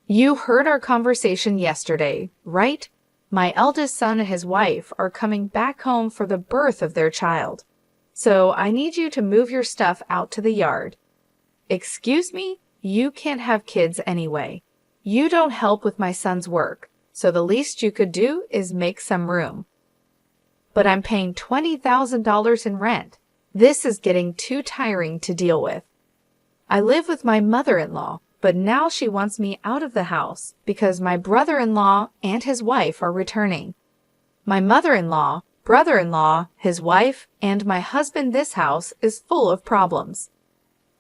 You heard our conversation yesterday, right? My eldest son and his wife are coming back home for the birth of their child. So I need you to move your stuff out to the yard. Excuse me? You can't have kids anyway. You don't help with my son's work, so the least you could do is make some room. But I'm paying $20,000 in rent. This is getting too tiring to deal with. I live with my mother-in-law, but now she wants me out of the house because my brother-in-law and his wife are returning. My mother-in-law, brother-in-law, his wife, and my husband. This house is full of problems.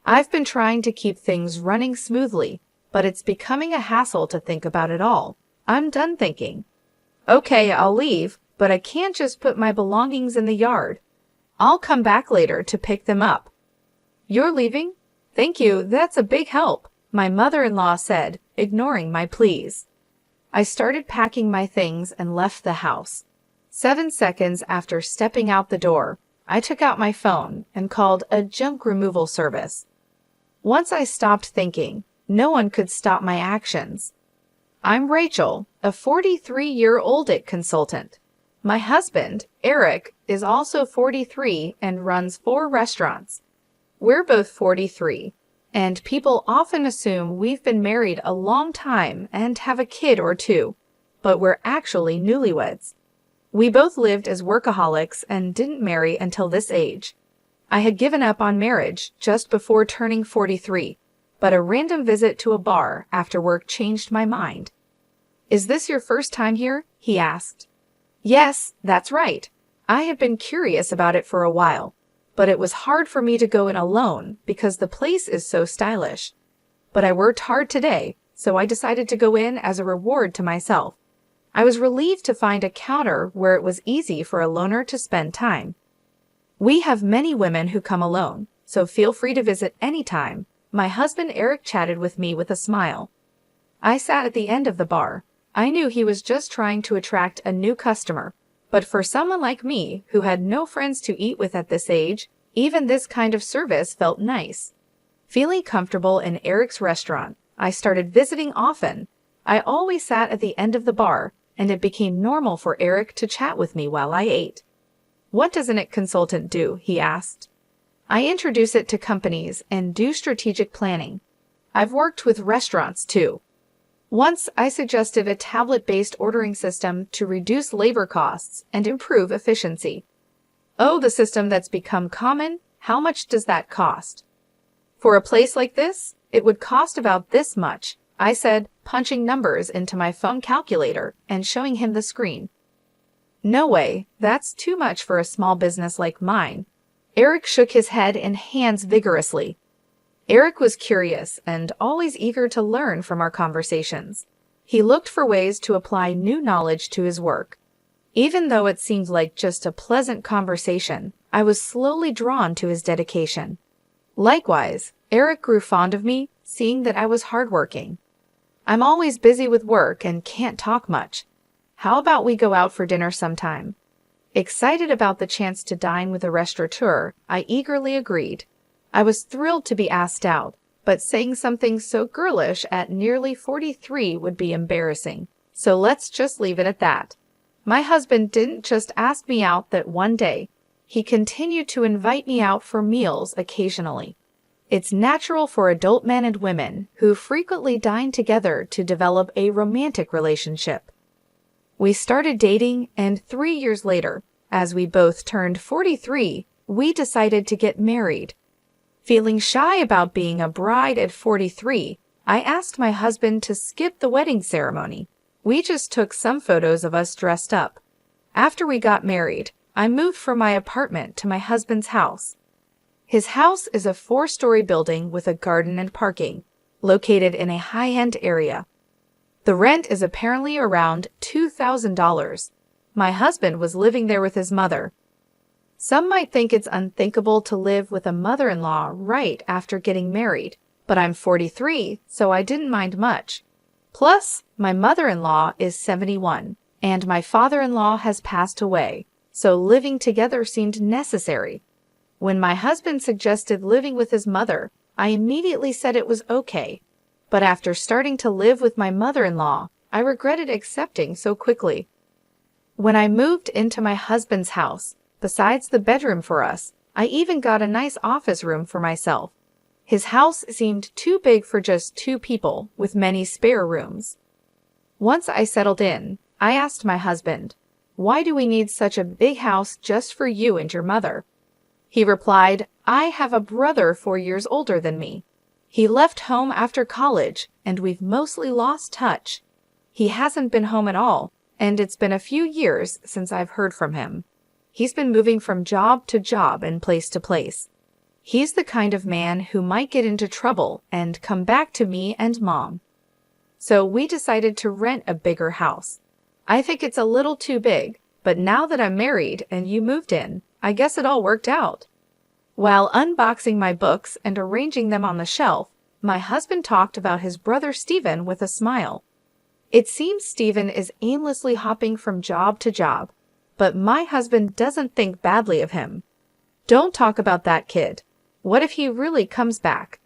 I've been trying to keep things running smoothly, but it's becoming a hassle to think about it all. I'm done thinking. Okay, I'll leave, but I can't just put my belongings in the yard. I'll come back later to pick them up. You're leaving? Thank you, that's a big help, my mother-in-law said, ignoring my pleas. I started packing my things and left the house. 7 seconds after stepping out the door, I took out my phone and called a junk removal service. Once I stopped thinking, no one could stop my actions. I'm Rachel, a 43-year-old IT consultant. My husband, Eric, is also 43 and runs 4 restaurants. We're both 43, and people often assume we've been married a long time and have a kid or two, but we're actually newlyweds. We both lived as workaholics and didn't marry until this age. I had given up on marriage just before turning 43, but a random visit to a bar after work changed my mind. Is this your first time here? He asked. Yes, that's right. I have been curious about it for a while, but it was hard for me to go in alone because the place is so stylish. But I worked hard today, so I decided to go in as a reward to myself. I was relieved to find a counter where it was easy for a loner to spend time. We have many women who come alone, so feel free to visit anytime. My husband Eric chatted with me with a smile. I sat at the end of the bar. I knew he was just trying to attract a new customer, but for someone like me who had no friends to eat with at this age, even this kind of service felt nice. Feeling comfortable in Eric's restaurant, I started visiting often. I always sat at the end of the bar, and it became normal for Eric to chat with me while I ate. What does an IT consultant do? He asked. I introduce it to companies and do strategic planning. I've worked with restaurants too. Once I suggested a tablet-based ordering system to reduce labor costs and improve efficiency. Oh, the system that's become common? How much does that cost? For a place like this, it would cost about this much, I said, punching numbers into my phone calculator and showing him the screen. No way, that's too much for a small business like mine. Eric shook his head and hands vigorously. Eric was curious and always eager to learn from our conversations. He looked for ways to apply new knowledge to his work. Even though it seemed like just a pleasant conversation, I was slowly drawn to his dedication. Likewise, Eric grew fond of me, seeing that I was hardworking. I'm always busy with work and can't talk much. How about we go out for dinner sometime? Excited about the chance to dine with a restaurateur, I eagerly agreed. I was thrilled to be asked out, but saying something so girlish at nearly 43 would be embarrassing, so let's just leave it at that. My husband didn't just ask me out that one day. He continued to invite me out for meals occasionally. It's natural for adult men and women who frequently dine together to develop a romantic relationship. We started dating, and 3 years later, as we both turned 43, we decided to get married. Feeling shy about being a bride at 43, I asked my husband to skip the wedding ceremony. We just took some photos of us dressed up. After we got married, I moved from my apartment to my husband's house. His house is a 4-story building with a garden and parking, located in a high-end area. The rent is apparently around $2,000. My husband was living there with his mother. Some might think it's unthinkable to live with a mother-in-law right after getting married, but I'm 43, so I didn't mind much. Plus, my mother-in-law is 71, and my father-in-law has passed away, so living together seemed necessary. When my husband suggested living with his mother, I immediately said it was okay. But after starting to live with my mother-in-law, I regretted accepting so quickly. When I moved into my husband's house, besides the bedroom for us, I even got a nice office room for myself. His house seemed too big for just 2 people, with many spare rooms. Once I settled in, I asked my husband, "Why do we need such a big house just for you and your mother?" He replied, "I have a brother 4 years older than me. He left home after college, and we've mostly lost touch. He hasn't been home at all, and it's been a few years since I've heard from him. He's been moving from job to job and place to place. He's the kind of man who might get into trouble and come back to me and Mom. So we decided to rent a bigger house. I think it's a little too big, but now that I'm married and you moved in, I guess it all worked out." While unboxing my books and arranging them on the shelf, my husband talked about his brother Stephen with a smile. It seems Stephen is aimlessly hopping from job to job, but my husband doesn't think badly of him. "Don't talk about that kid. What if he really comes back?"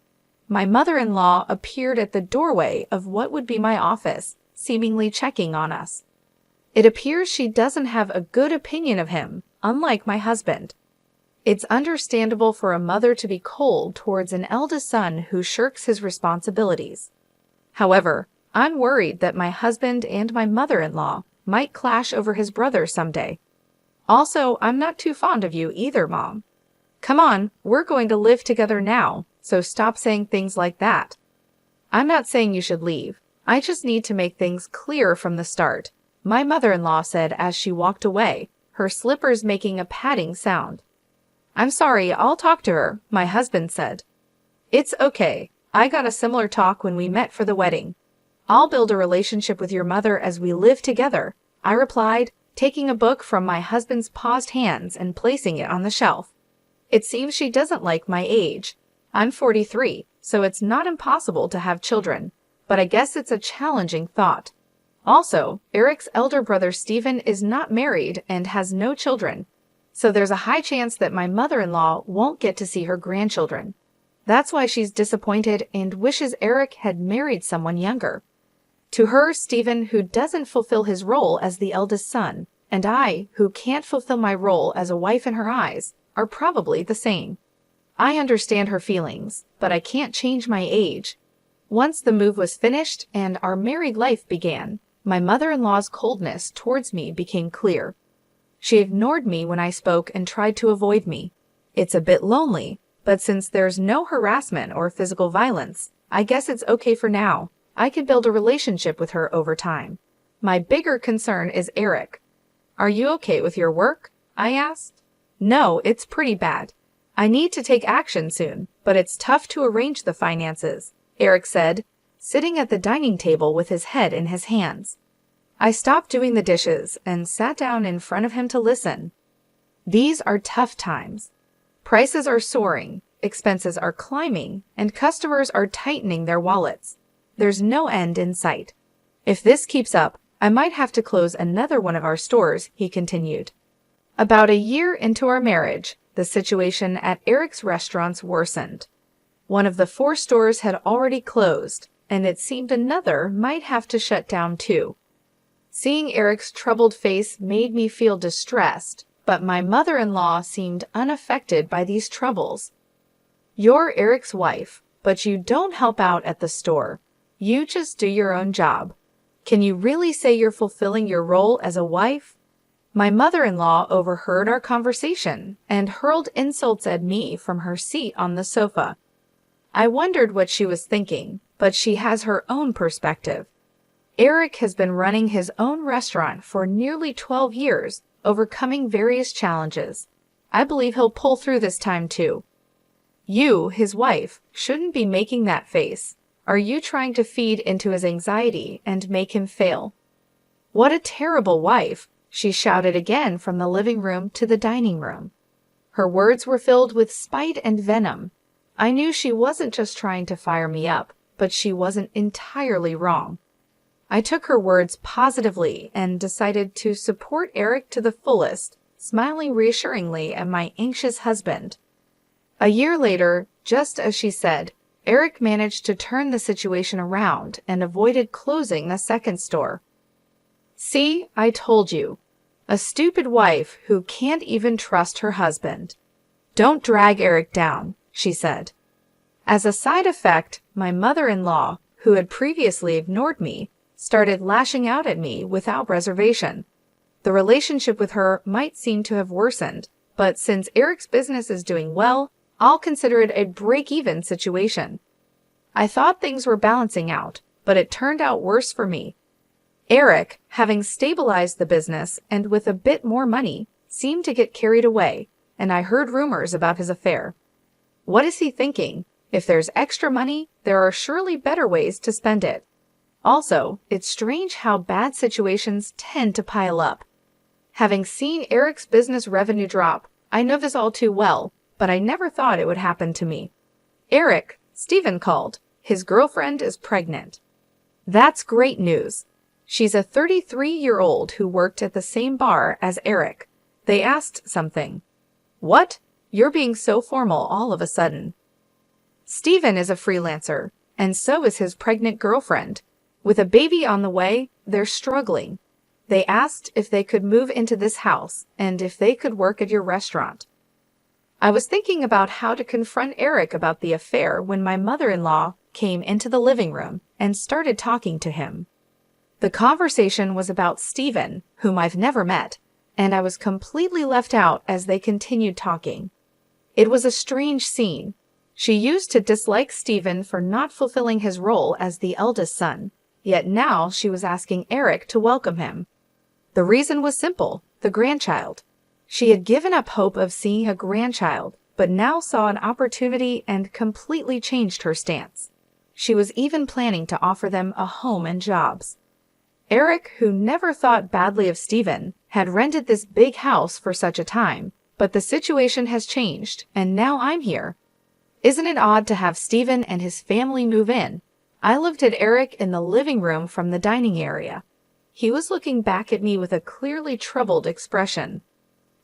My mother-in-law appeared at the doorway of what would be my office, seemingly checking on us. It appears she doesn't have a good opinion of him, unlike my husband. It's understandable for a mother to be cold towards an eldest son who shirks his responsibilities. However, I'm worried that my husband and my mother-in-law might clash over his brother someday. Also, I'm not too fond of you either, Mom. Come on, we're going to live together now, so stop saying things like that. I'm not saying you should leave. I just need to make things clear from the start, my mother-in-law said as she walked away, her slippers making a padding sound. "I'm sorry, I'll talk to her," my husband said. "It's okay. I got a similar talk when we met for the wedding. I'll build a relationship with your mother as we live together," I replied, taking a book from my husband's paused hands and placing it on the shelf. It seems she doesn't like my age. I'm 43, so it's not impossible to have children, but I guess it's a challenging thought. Also, Eric's elder brother Stephen is not married and has no children, so there's a high chance that my mother-in-law won't get to see her grandchildren. That's why she's disappointed and wishes Eric had married someone younger. To her, Stephen, who doesn't fulfill his role as the eldest son, and I, who can't fulfill my role as a wife in her eyes, are probably the same. I understand her feelings, but I can't change my age. Once the move was finished and our married life began, my mother-in-law's coldness towards me became clear. She ignored me when I spoke and tried to avoid me. It's a bit lonely, but since there's no harassment or physical violence, I guess it's okay for now. I could build a relationship with her over time. My bigger concern is Eric. "Are you okay with your work?" I asked. "No, it's pretty bad. I need to take action soon, but it's tough to arrange the finances," Eric said, sitting at the dining table with his head in his hands. I stopped doing the dishes and sat down in front of him to listen. These are tough times. Prices are soaring, expenses are climbing, and customers are tightening their wallets. There's no end in sight. If this keeps up, I might have to close another one of our stores, he continued. About a year into our marriage, the situation at Eric's restaurants worsened. One of the 4 stores had already closed, and it seemed another might have to shut down too. Seeing Eric's troubled face made me feel distressed, but my mother-in-law seemed unaffected by these troubles. "You're Eric's wife, but you don't help out at the store. You just do your own job. Can you really say you're fulfilling your role as a wife?" My mother-in-law overheard our conversation and hurled insults at me from her seat on the sofa. I wondered what she was thinking, but she has her own perspective. Eric has been running his own restaurant for nearly 12 years, overcoming various challenges. I believe he'll pull through this time too. You, his wife, shouldn't be making that face. Are you trying to feed into his anxiety and make him fail? "What a terrible wife!" she shouted again from the living room to the dining room. Her words were filled with spite and venom. I knew she wasn't just trying to fire me up, but she wasn't entirely wrong. I took her words positively and decided to support Eric to the fullest, smiling reassuringly at my anxious husband. A year later, just as she said, Eric managed to turn the situation around and avoided closing the second store. See, I told you. A stupid wife who can't even trust her husband. Don't drag Eric down, she said. As a side effect, my mother-in-law, who had previously ignored me, started lashing out at me without reservation. The relationship with her might seem to have worsened, but since Eric's business is doing well, I'll consider it a break-even situation. I thought things were balancing out, but it turned out worse for me. Eric, having stabilized the business and with a bit more money, seemed to get carried away, and I heard rumors about his affair. What is he thinking? If there's extra money, there are surely better ways to spend it. Also, it's strange how bad situations tend to pile up. Having seen Eric's business revenue drop, I know this all too well, but I never thought it would happen to me. Eric, Stephen called. His girlfriend is pregnant. That's great news. She's a 33-year-old who worked at the same bar as Eric. They asked something. What? You're being so formal all of a sudden. Stephen is a freelancer, and so is his pregnant girlfriend. With a baby on the way, they're struggling. They asked if they could move into this house and if they could work at your restaurant. I was thinking about how to confront Eric about the affair when my mother-in-law came into the living room and started talking to him. The conversation was about Stephen, whom I've never met, and I was completely left out as they continued talking. It was a strange scene. She used to dislike Stephen for not fulfilling his role as the eldest son, yet now she was asking Eric to welcome him. The reason was simple, the grandchild. She had given up hope of seeing a grandchild, but now saw an opportunity and completely changed her stance. She was even planning to offer them a home and jobs. Eric, who never thought badly of Stephen, had rented this big house for such a time, but the situation has changed, and now I'm here. Isn't it odd to have Stephen and his family move in? I looked at Eric in the living room from the dining area. He was looking back at me with a clearly troubled expression.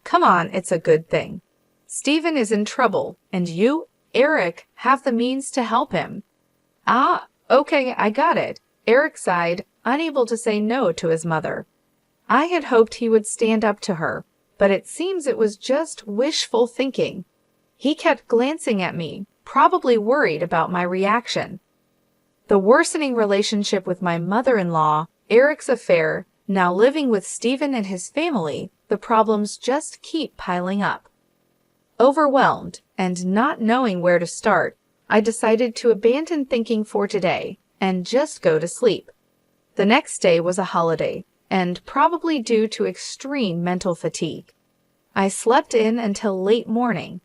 Come on, it's a good thing. Stephen is in trouble, and you, Eric, have the means to help him. Ah, okay, I got it. Eric sighed, unable to say no to his mother. I had hoped he would stand up to her, but it seems it was just wishful thinking. He kept glancing at me, probably worried about my reaction. The worsening relationship with my mother-in-law, Eric's affair, now living with Stephen and his family, the problems just keep piling up. Overwhelmed and not knowing where to start, I decided to abandon thinking for today and just go to sleep. The next day was a holiday, and probably due to extreme mental fatigue. I slept in until late morning.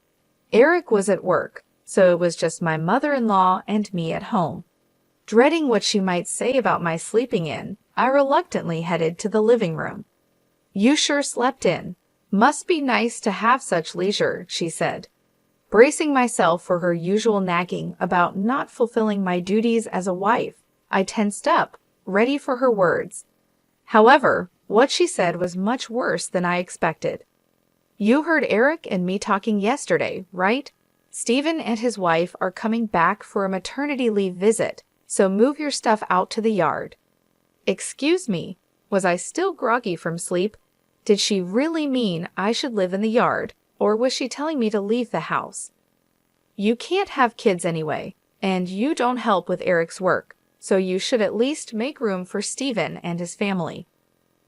Eric was at work, so it was just my mother-in-law and me at home. Dreading what she might say about my sleeping in, I reluctantly headed to the living room. You sure slept in. Must be nice to have such leisure, she said. Bracing myself for her usual nagging about not fulfilling my duties as a wife, I tensed up, ready for her words. However, what she said was much worse than I expected. You heard Eric and me talking yesterday, right? Stephen and his wife are coming back for a maternity leave visit, so move your stuff out to the yard. Excuse me, was I still groggy from sleep? Did she really mean I should live in the yard, or was she telling me to leave the house? You can't have kids anyway, and you don't help with Eric's work, so you should at least make room for Stephen and his family.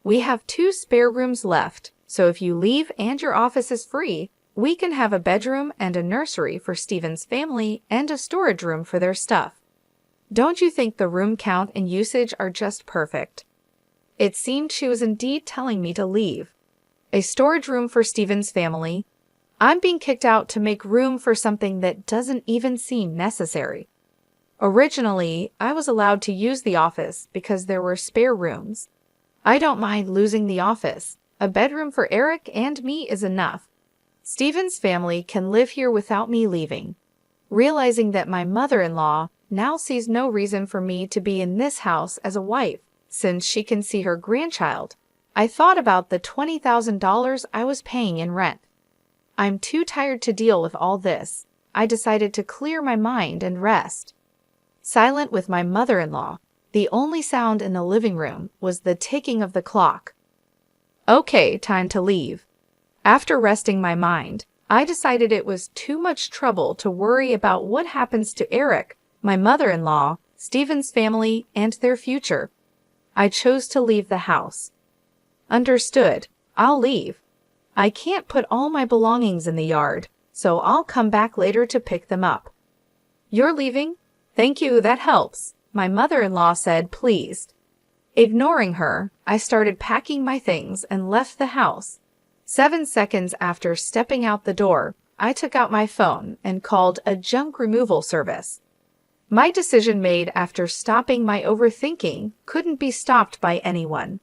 We have 2 spare rooms left, so if you leave and your office is free, we can have a bedroom and a nursery for Stephen's family and a storage room for their stuff. Don't you think the room count and usage are just perfect? It seemed she was indeed telling me to leave. A storage room for Stephen's family. I'm being kicked out to make room for something that doesn't even seem necessary. Originally, I was allowed to use the office because there were spare rooms. I don't mind losing the office. A bedroom for Eric and me is enough. Stephen's family can live here without me leaving. Realizing that my mother-in-law now sees no reason for me to be in this house as a wife, since she can see her grandchild, I thought about the $20,000 I was paying in rent. I'm too tired to deal with all this. I decided to clear my mind and rest. silent with my mother-in-law. The only sound in the living room was the ticking of the clock. Okay, time to leave. After resting my mind, I decided it was too much trouble to worry about what happens to Eric, my mother-in-law, Stephen's family, and their future. I chose to leave the house. Understood. I'll leave. I can't put all my belongings in the yard, so I'll come back later to pick them up. You're leaving? Thank you, that helps, my mother-in-law said, pleased. Ignoring her, I started packing my things and left the house. 7 seconds after stepping out the door, I took out my phone and called a junk removal service. My decision made after stopping my overthinking couldn't be stopped by anyone.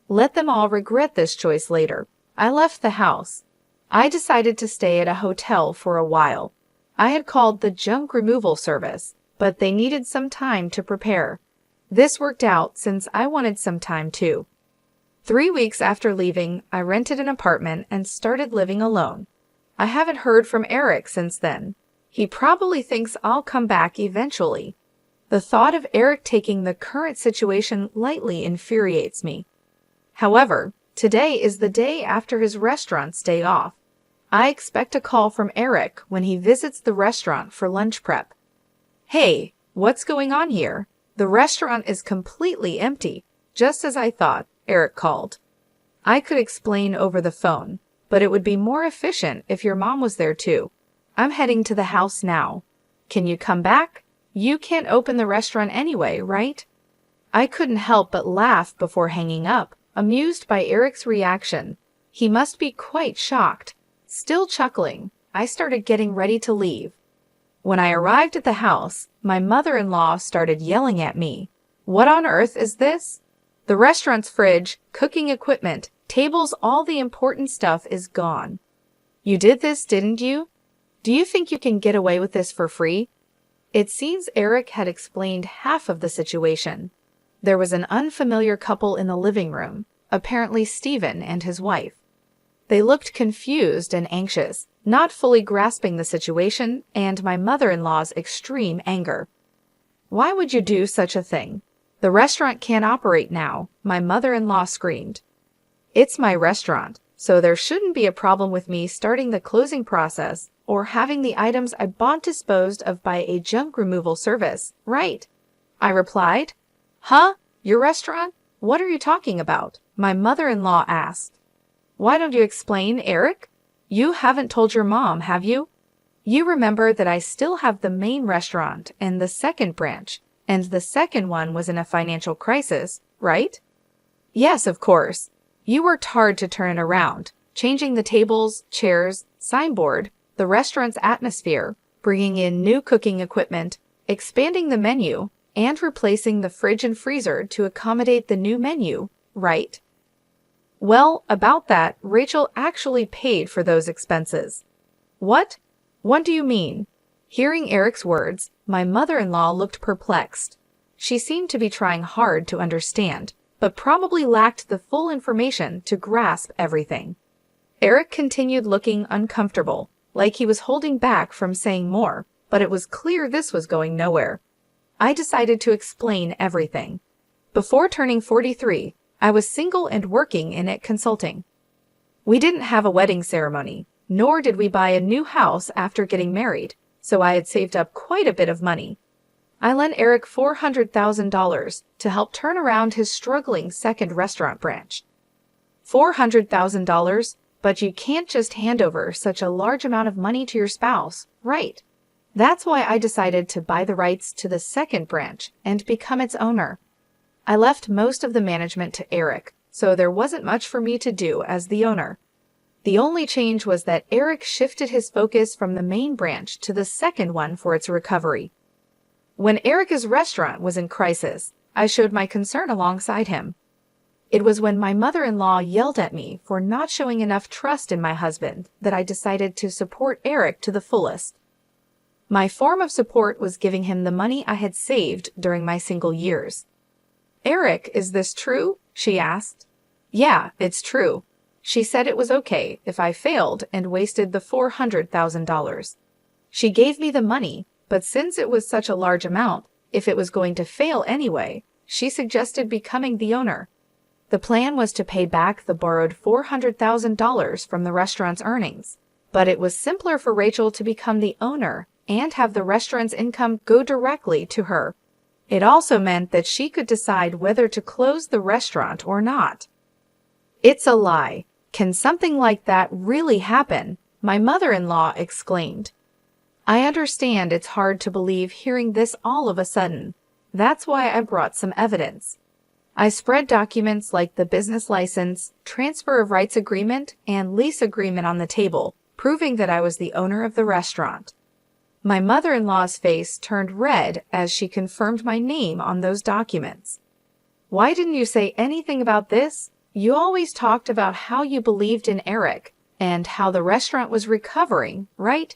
Let them all regret this choice later. I left the house. I decided to stay at a hotel for a while. I had called the junk removal service, but they needed some time to prepare. This worked out since I wanted some time too. 3 weeks after leaving, I rented an apartment and started living alone. I haven't heard from Eric since then. He probably thinks I'll come back eventually. The thought of Eric taking the current situation lightly infuriates me. However, today is the day after his restaurant's day off. I expect a call from Eric when he visits the restaurant for lunch prep. Hey, what's going on here? The restaurant is completely empty, just as I thought, Eric called. I could explain over the phone, but it would be more efficient if your mom was there too. I'm heading to the house now. Can you come back? You can't open the restaurant anyway, right? I couldn't help but laugh before hanging up, amused by Eric's reaction. He must be quite shocked. Still chuckling, I started getting ready to leave. When I arrived at the house, my mother-in-law started yelling at me. What on earth is this? The restaurant's fridge, cooking equipment, tables, all the important stuff is gone. You did this, didn't you? Do you think you can get away with this for free? It seems Eric had explained half of the situation. There was an unfamiliar couple in the living room, apparently Stephen and his wife. They looked confused and anxious, not fully grasping the situation and my mother-in-law's extreme anger. Why would you do such a thing? The restaurant can't operate now, my mother-in-law screamed. It's my restaurant, so there shouldn't be a problem with me starting the closing process or having the items I bought disposed of by a junk removal service, right? I replied. Huh? Your restaurant? What are you talking about? My mother-in-law asked. Why don't you explain, Eric? You haven't told your mom, have you? You remember that I still have the main restaurant and the second branch, and the second one was in a financial crisis, right? Yes, of course. You worked hard to turn it around, changing the tables, chairs, signboard, the restaurant's atmosphere, bringing in new cooking equipment, expanding the menu, and replacing the fridge and freezer to accommodate the new menu, right? Well, about that, Rachel actually paid for those expenses. What? What do you mean? Hearing Eric's words, my mother-in-law looked perplexed. She seemed to be trying hard to understand, but probably lacked the full information to grasp everything. Eric continued looking uncomfortable, like he was holding back from saying more, but it was clear this was going nowhere. I decided to explain everything. Before turning 43, I was single and working in it consulting. We didn't have a wedding ceremony, nor did we buy a new house after getting married, so I had saved up quite a bit of money. I lent Eric $400,000 to help turn around his struggling second restaurant branch. $400,000, but you can't just hand over such a large amount of money to your spouse, right? That's why I decided to buy the rights to the second branch and become its owner. I left most of the management to Eric, so there wasn't much for me to do as the owner. The only change was that Eric shifted his focus from the main branch to the second one for its recovery. When Eric's restaurant was in crisis, I showed my concern alongside him. It was when my mother-in-law yelled at me for not showing enough trust in my husband that I decided to support Eric to the fullest. My form of support was giving him the money I had saved during my single years. Eric, is this true? She asked. Yeah, it's true. She said it was okay if I failed and wasted the $400,000. She gave me the money, but since it was such a large amount, if it was going to fail anyway, she suggested becoming the owner. The plan was to pay back the borrowed $400,000 from the restaurant's earnings, but it was simpler for Rachel to become the owner and have the restaurant's income go directly to her. It also meant that she could decide whether to close the restaurant or not. It's a lie. Can something like that really happen? My mother-in-law exclaimed. I understand it's hard to believe hearing this all of a sudden. That's why I brought some evidence. I spread documents like the business license, transfer of rights agreement, and lease agreement on the table, proving that I was the owner of the restaurant. My mother-in-law's face turned red as she confirmed my name on those documents. Why didn't you say anything about this? You always talked about how you believed in Eric and how the restaurant was recovering, right?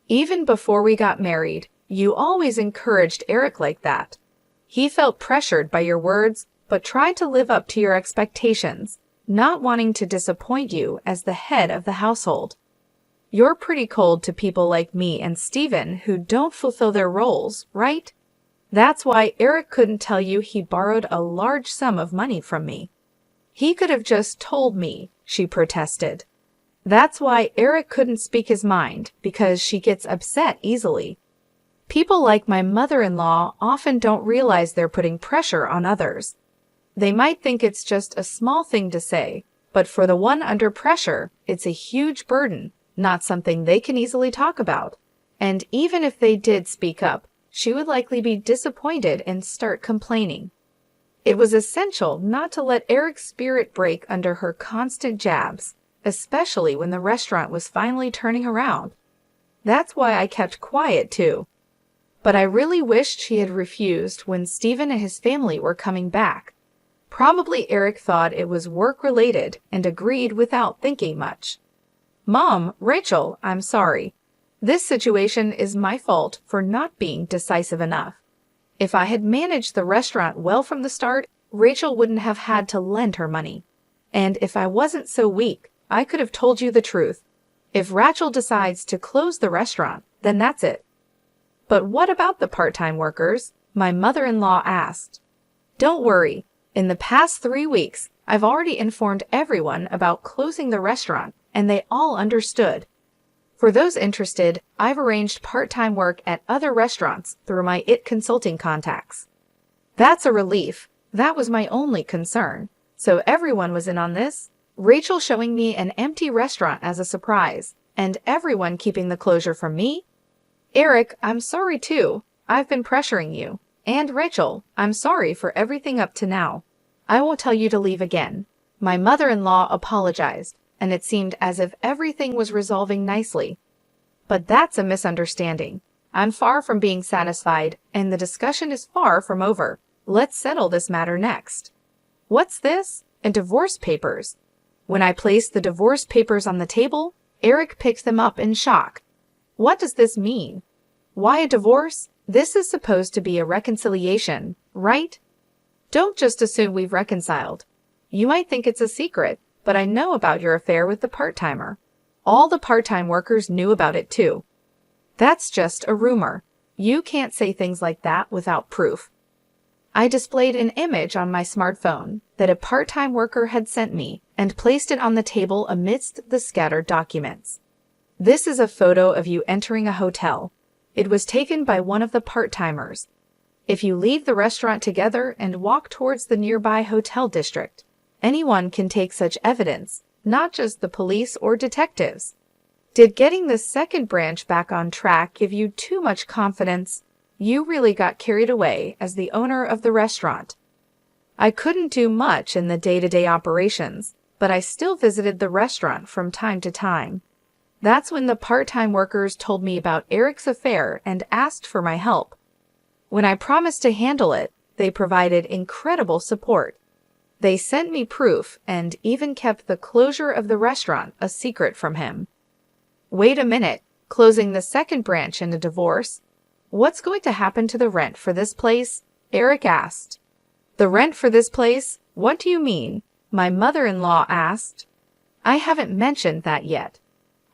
Even before we got married, you always encouraged Eric like that. He felt pressured by your words, but tried to live up to your expectations, not wanting to disappoint you as the head of the household. You're pretty cold to people like me and Steven who don't fulfill their roles, right? That's why Eric couldn't tell you he borrowed a large sum of money from me. He could have just told me, she protested. That's why Eric couldn't speak his mind, because she gets upset easily. People like my mother-in-law often don't realize they're putting pressure on others. They might think it's just a small thing to say, but for the one under pressure, it's a huge burden, not something they can easily talk about. And even if they did speak up, she would likely be disappointed and start complaining. It was essential not to let Eric's spirit break under her constant jabs, especially when the restaurant was finally turning around. That's why I kept quiet too. But I really wished she had refused when Steven and his family were coming back. Probably Eric thought it was work-related and agreed without thinking much. Mom, Rachel, I'm sorry. This situation is my fault for not being decisive enough. If I had managed the restaurant well from the start, Rachel wouldn't have had to lend her money. And if I wasn't so weak, I could have told you the truth. If Rachel decides to close the restaurant, then that's it. But what about the part-time workers? My mother-in-law asked. Don't worry. In the past 3 weeks, I've already informed everyone about closing the restaurant, and they all understood. For those interested, I've arranged part-time work at other restaurants through my IT consulting contacts. That's a relief. That was my only concern. So everyone was in on this. Rachel showing me an empty restaurant as a surprise, and everyone keeping the closure from me? Eric, I'm sorry too. I've been pressuring you. And Rachel, I'm sorry for everything up to now. I won't tell you to leave again. My mother-in-law apologized, and it seemed as if everything was resolving nicely. But that's a misunderstanding. I'm far from being satisfied, and the discussion is far from over. Let's settle this matter next. What's this? Divorce papers. When I placed the divorce papers on the table, Eric picked them up in shock. What does this mean? Why a divorce? This is supposed to be a reconciliation, right? Don't just assume we've reconciled. You might think it's a secret, but I know about your affair with the part-timer. All the part-time workers knew about it too. That's just a rumor. You can't say things like that without proof. I displayed an image on my smartphone that a part-time worker had sent me and placed it on the table amidst the scattered documents. This is a photo of you entering a hotel. It was taken by one of the part-timers. If you leave the restaurant together and walk towards the nearby hotel district, anyone can take such evidence, not just the police or detectives. Did getting the second branch back on track give you too much confidence? You really got carried away as the owner of the restaurant. I couldn't do much in the day-to-day operations, but I still visited the restaurant from time to time. That's when the part-time workers told me about Eric's affair and asked for my help. When I promised to handle it, they provided incredible support. They sent me proof and even kept the closure of the restaurant a secret from him. Wait a minute, closing the second branch in a divorce? What's going to happen to the rent for this place? Eric asked. The rent for this place? What do you mean? My mother-in-law asked. I haven't mentioned that yet.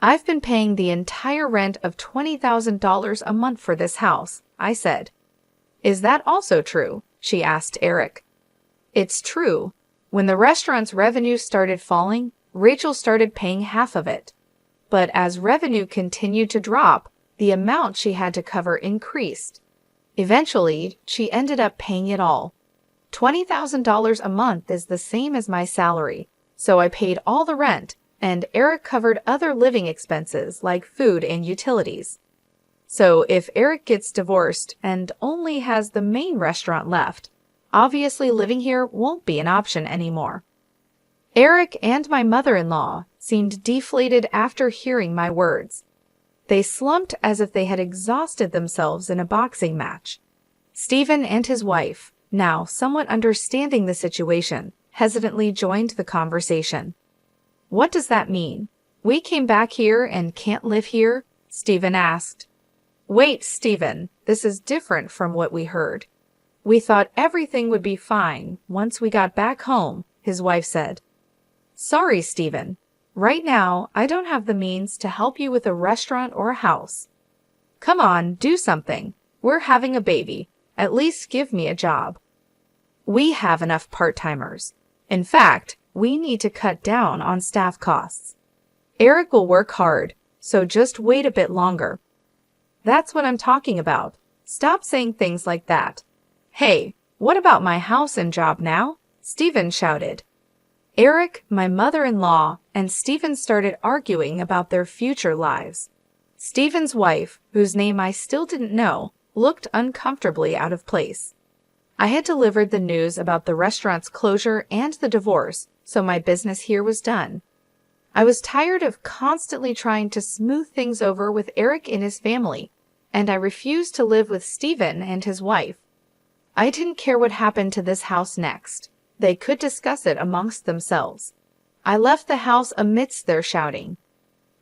I've been paying the entire rent of $20,000 a month for this house, I said. Is that also true? She asked Eric. It's true. When the restaurant's revenue started falling, Rachel started paying half of it. But as revenue continued to drop, the amount she had to cover increased. Eventually, she ended up paying it all. $20,000 a month is the same as my salary, so I paid all the rent, and Eric covered other living expenses like food and utilities. So if Eric gets divorced and only has the main restaurant left, obviously living here won't be an option anymore. Eric and my mother-in-law seemed deflated after hearing my words. They slumped as if they had exhausted themselves in a boxing match. Stephen and his wife, now somewhat understanding the situation, hesitantly joined the conversation. What does that mean? We came back here and can't live here? Stephen asked. Wait, Stephen, this is different from what we heard. We thought everything would be fine once we got back home, his wife said. Sorry, Stephen. Right now, I don't have the means to help you with a restaurant or a house. Come on, do something. We're having a baby. At least give me a job. We have enough part-timers. In fact, we need to cut down on staff costs. Eric will work hard, so just wait a bit longer. That's what I'm talking about. Stop saying things like that. Hey, what about my house and job now? Stephen shouted. Eric, my mother-in-law, and Stephen started arguing about their future lives. Stephen's wife, whose name I still didn't know, looked uncomfortably out of place. I had delivered the news about the restaurant's closure and the divorce, so my business here was done. I was tired of constantly trying to smooth things over with Eric and his family, and I refused to live with Stephen and his wife. I didn't care what happened to this house next. They could discuss it amongst themselves. I left the house amidst their shouting.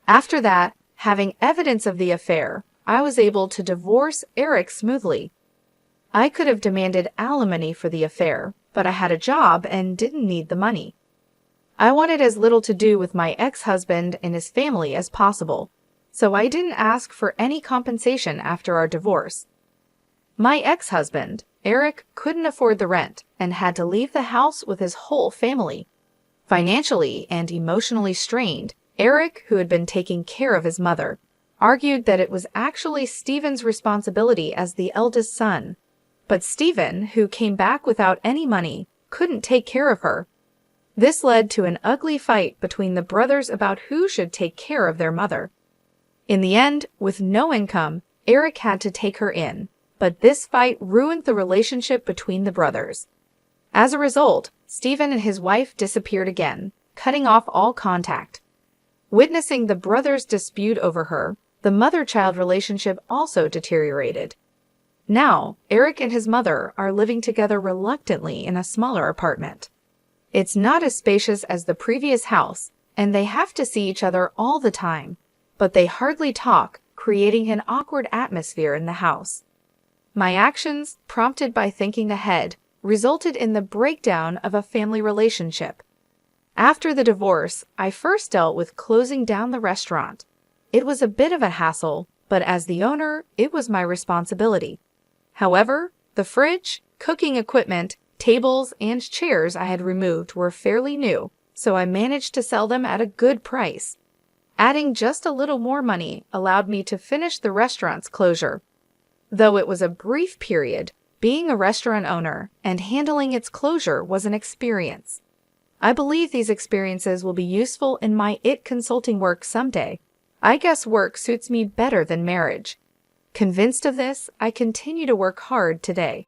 After that, having evidence of the affair, I was able to divorce Eric smoothly. I could have demanded alimony for the affair, but I had a job and didn't need the money. I wanted as little to do with my ex-husband and his family as possible, so I didn't ask for any compensation after our divorce. My ex-husband, Eric, couldn't afford the rent and had to leave the house with his whole family. Financially and emotionally strained, Eric, who had been taking care of his mother, argued that it was actually Stephen's responsibility as the eldest son. But Stephen, who came back without any money, couldn't take care of her. This led to an ugly fight between the brothers about who should take care of their mother. In the end, with no income, Eric had to take her in, but this fight ruined the relationship between the brothers. As a result, Stephen and his wife disappeared again, cutting off all contact. Witnessing the brothers' dispute over her, the mother-child relationship also deteriorated. Now, Eric and his mother are living together reluctantly in a smaller apartment. It's not as spacious as the previous house, and they have to see each other all the time, but they hardly talk, creating an awkward atmosphere in the house. My actions, prompted by thinking ahead, resulted in the breakdown of a family relationship. After the divorce, I first dealt with closing down the restaurant. It was a bit of a hassle, but as the owner, it was my responsibility. However, the fridge, cooking equipment, tables, and chairs I had removed were fairly new, so I managed to sell them at a good price. Adding just a little more money allowed me to finish the restaurant's closure. Though it was a brief period, being a restaurant owner and handling its closure was an experience. I believe these experiences will be useful in my IT consulting work someday. I guess work suits me better than marriage. Convinced of this, I continue to work hard today.